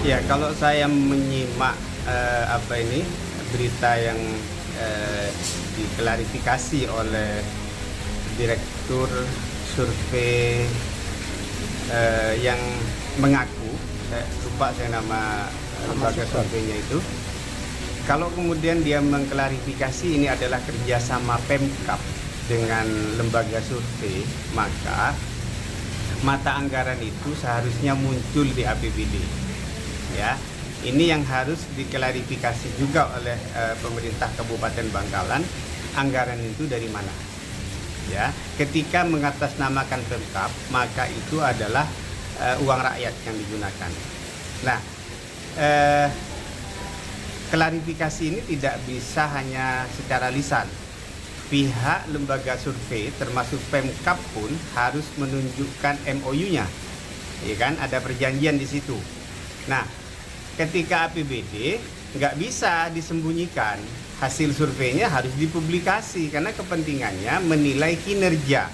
Ya, kalau saya menyimak berita yang diklarifikasi oleh Direktur Survei yang mengaku, saya lupa nama lembaga surveinya itu. Kalau kemudian dia mengklarifikasi ini adalah kerjasama Pemkab dengan lembaga survei, maka mata anggaran itu seharusnya muncul di APBD. Ya, ini yang harus diklarifikasi juga oleh pemerintah Kabupaten Bangkalan, anggaran itu dari mana. Ya, ketika mengatasnamakan Pemkab, maka itu adalah uang rakyat yang digunakan. Nah, klarifikasi ini tidak bisa hanya secara lisan. Pihak lembaga survei termasuk Pemkab pun harus menunjukkan MOU-nya, ya kan, ada perjanjian di situ. Nah, ketika APBD nggak bisa disembunyikan, hasil surveinya harus dipublikasi karena kepentingannya menilai kinerja,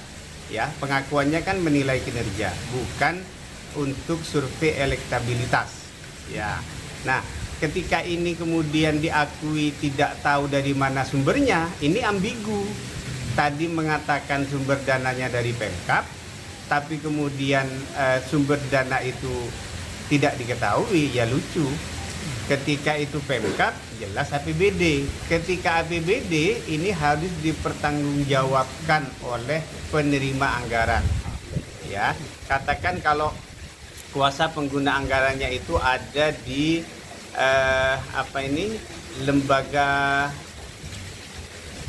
ya, pengakuannya kan menilai kinerja, bukan untuk survei elektabilitas, ya. Nah, ketika ini kemudian diakui tidak tahu dari mana sumbernya, ini ambigu. Tadi mengatakan sumber dananya dari Pemkab, tapi kemudian sumber dana itu tidak diketahui, ya lucu. Ketika itu Pemkab, jelas APBD. Ketika APBD, ini harus dipertanggungjawabkan oleh penerima anggaran. Ya, katakan kalau kuasa pengguna anggarannya itu ada di lembaga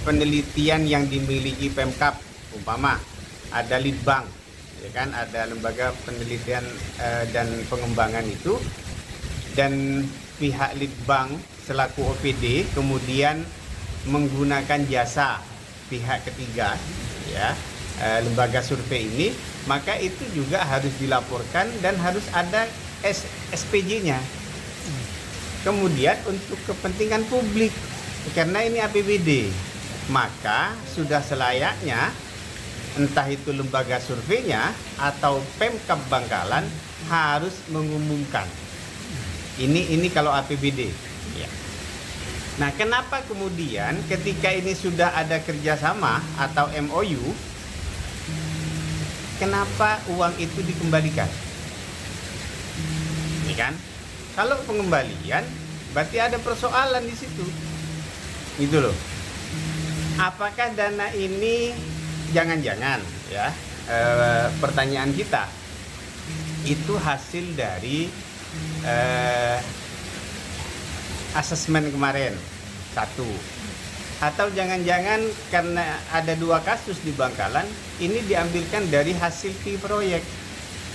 penelitian yang dimiliki Pemkab, umpama ada Litbang, ya kan, ada lembaga penelitian dan pengembangan itu, dan pihak Litbang selaku OPD kemudian menggunakan jasa pihak ketiga, ya, lembaga survei ini, maka itu juga harus dilaporkan dan harus ada SPJ-nya. Kemudian untuk kepentingan publik, karena ini APBD, maka sudah selayaknya entah itu lembaga surveinya atau Pemkab Bangkalan harus mengumumkan. Ini kalau APBD. Ya. Nah, kenapa kemudian ketika ini sudah ada kerjasama atau MOU, kenapa uang itu dikembalikan? Ini kan? Kalau pengembalian, berarti ada persoalan di situ, gitu loh. Apakah dana ini jangan-jangan, ya, pertanyaan kita itu hasil dari asesmen kemarin, satu, atau jangan-jangan karena ada 2 kasus di Bangkalan, ini diambilkan dari hasil fee proyek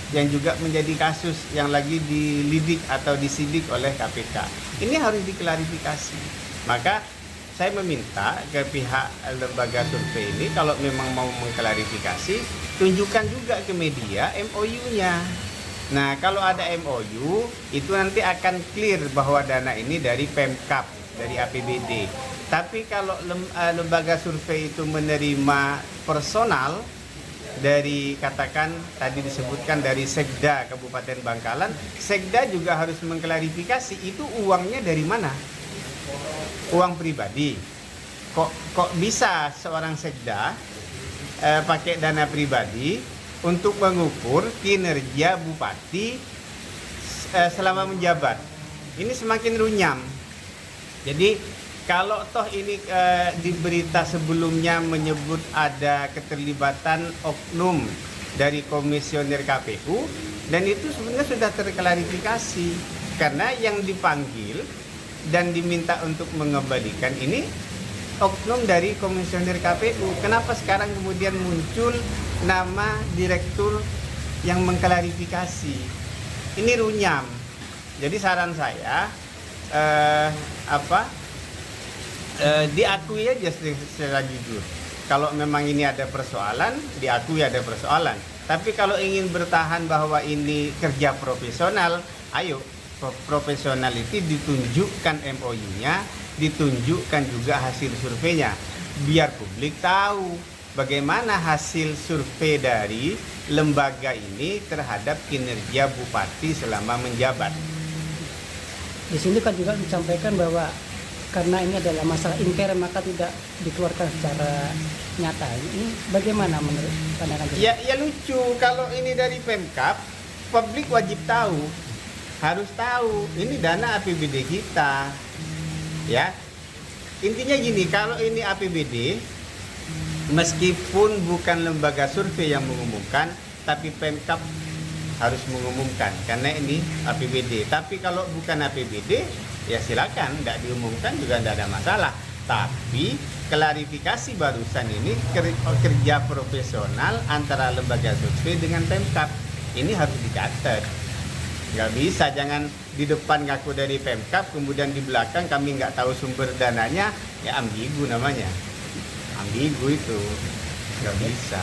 yang juga menjadi kasus yang lagi dilidik atau disidik oleh KPK. Ini harus diklarifikasi. Maka saya meminta ke pihak lembaga survei ini, kalau memang mau mengklarifikasi, tunjukkan juga ke media MOU-nya. Nah, kalau ada MOU, itu nanti akan clear bahwa dana ini dari Pemkab, dari APBD. Tapi kalau lembaga survei itu menerima personal dari, katakan tadi disebutkan dari Sekda Kabupaten Bangkalan, Sekda juga harus mengklarifikasi itu uangnya dari mana. Uang pribadi. Kok bisa seorang Sekda pakai dana pribadi untuk mengukur kinerja bupati selama menjabat? Ini semakin runyam. Jadi kalau toh ini di berita sebelumnya menyebut ada keterlibatan oknum dari komisioner KPU, dan itu sebenarnya sudah terklarifikasi karena yang dipanggil dan diminta untuk mengembalikan ini oknum dari komisioner KPU. Kenapa sekarang kemudian muncul nama direktur yang mengklarifikasi? Ini runyam. Jadi saran saya diakui aja secara jujur. Kalau memang ini ada persoalan, diakui ada persoalan. Tapi kalau ingin bertahan bahwa ini kerja profesional, ayo, profesionality ditunjukkan MOU-nya, ditunjukkan juga hasil surveinya, biar publik tahu bagaimana hasil survei dari lembaga ini terhadap kinerja bupati selama menjabat. di sini kan juga disampaikan bahwa karena ini adalah masalah intern maka tidak dikeluarkan secara nyata. Ini bagaimana menurut pandangan Ya, ya lucu kalau ini dari Pemkab, publik wajib tahu, harus tahu ini dana APBD kita, ya. Intinya gini, kalau ini APBD, meskipun bukan lembaga survei yang mengumumkan, tapi Pemkab harus mengumumkan karena ini APBD. Tapi kalau bukan APBD, ya silakan, nggak diumumkan juga nggak ada masalah. Tapi klarifikasi barusan ini kerja profesional antara lembaga survei dengan Pemkab. Ini harus dicatat. Nggak bisa, jangan di depan ngaku dari Pemkab, kemudian di belakang kami nggak tahu sumber dananya, ya ambigu namanya. Ambigu itu, nggak bisa.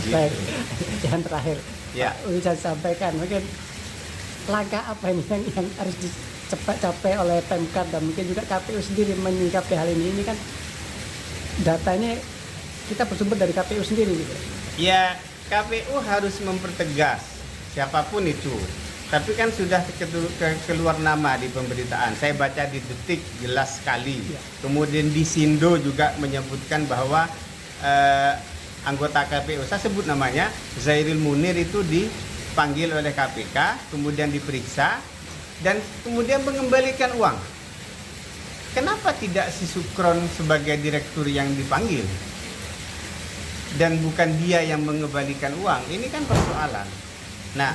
Gitu. Baik, yang terakhir, Ya. Pak bisa sampaikan mungkin langkah apa ini yang harus cepat capai oleh Pemkab dan mungkin juga KPU sendiri menyikapi hal ini. Ini kan data ini kita bersumber dari KPU sendiri gitu. Ya, KPU harus mempertegas siapapun itu. Tapi kan sudah keluar nama di pemberitaan. Saya baca di Detik jelas sekali. Ya. Kemudian di Sindo juga menyebutkan bahwa anggota KPU, saya sebut namanya, Zairil Munir itu dipanggil oleh KPK, kemudian diperiksa, dan kemudian mengembalikan uang. Kenapa tidak si Sukron sebagai direktur yang dipanggil? Dan bukan dia yang mengembalikan uang. Ini kan persoalan. Nah,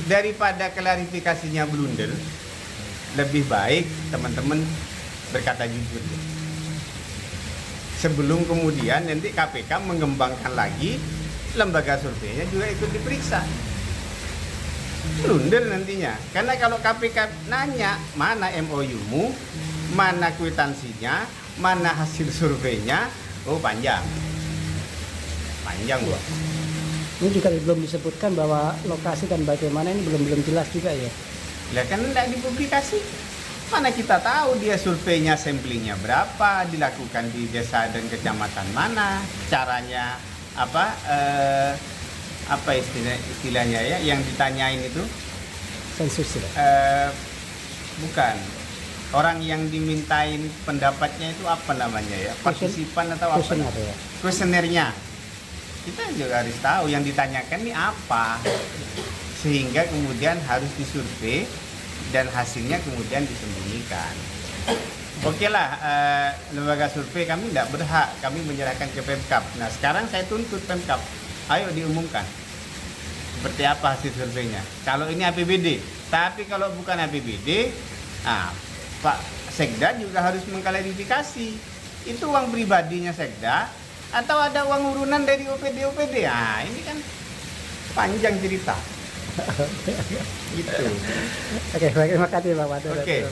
daripada klarifikasinya blunder, lebih baik teman-teman berkata jujur. Sebelum kemudian nanti KPK mengembangkan lagi, lembaga surveinya juga ikut diperiksa. Blunder nantinya. Karena kalau KPK nanya, mana MOU-mu, mana kwitansinya, mana hasil surveinya, oh panjang. Panjang, Bos. Ini juga belum disebutkan bahwa lokasi dan bagaimana ini belum jelas juga ya. Lah kan tidak dipublikasi. Mana kita tahu dia surveinya samplingnya berapa, dilakukan di desa dan kecamatan mana, caranya apa istilahnya ya yang ditanyain itu Sensus ya. Bukan orang yang dimintain pendapatnya itu apa namanya ya, partisipan atau apa? Kuesioner ya. Kuesionernya kita juga harus tahu yang ditanyakan ini apa, sehingga kemudian harus disurvei dan hasilnya kemudian disembunyikan. Oke lah, lembaga survei kami tidak berhak, kami menyerahkan ke Pemkab. Nah sekarang saya tuntut Pemkab, ayo diumumkan seperti apa hasil surveinya. Kalau ini APBD, tapi kalau bukan APBD, Pak Sekda juga harus mengklarifikasi itu uang pribadinya Sekda atau ada uang urunan dari OPD. Nah ini kan panjang cerita. Gitu. Oke, baik, terima kasih Pak Waduh. Oke.